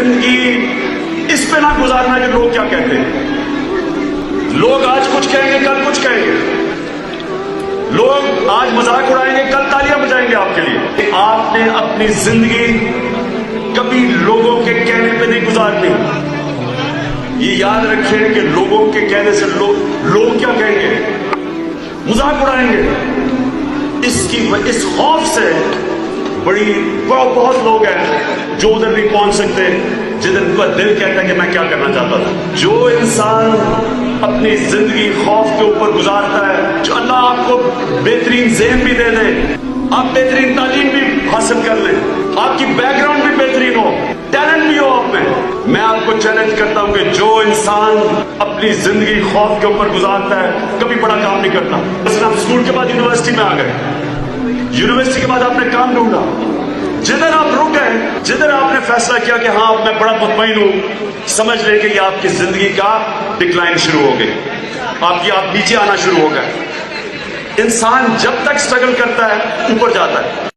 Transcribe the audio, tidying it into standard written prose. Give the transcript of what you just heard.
जिंदगी इस पे ना गुजारना कि लोग क्या कहते हैं। लोग आज कुछ कहेंगे, कल कुछ कहेंगे, लोग आज मजाक उड़ाएंगे, कल तालियां बजाएंगे आपके लिए। आपने अपनी जिंदगी कभी लोगों के कहने पे नहीं गुजारनी। ये याद रखें कि लोगों के कहने से लोग क्या कहेंगे, मजाक उड़ाएंगे। इस खौफ से बहुत लोग हैं जो उधर नहीं पहुंच सकते जिधर उनका दिल कहता है कि मैं क्या करना चाहता था। जो इंसान अपनी जिंदगी खौफ के ऊपर गुजारता है, जो अल्लाह आपको बेहतरीन ज़हन भी दे दे, आप बेहतरीन तालीम भी हासिल कर लें, आपकी बैकग्राउंड भी बेहतरीन हो, टैलेंट भी हो आप में, मैं आपको चैलेंज करता हूं कि जो इंसान अपनी जिंदगी खौफ के ऊपर गुजारता है कभी बड़ा काम नहीं करता। बस आप स्कूल के बाद यूनिवर्सिटी में आ गए, यूनिवर्सिटी के बाद आपने काम ढूंढा, जिधर आप रुक गए, जिधर आपने फैसला किया कि हाँ मैं बड़ा मुतमईन हूं, समझ ले कि आपकी जिंदगी का डिक्लाइन शुरू हो गई, आप नीचे आना शुरू हो गए। इंसान जब तक स्ट्रगल करता है ऊपर जाता है।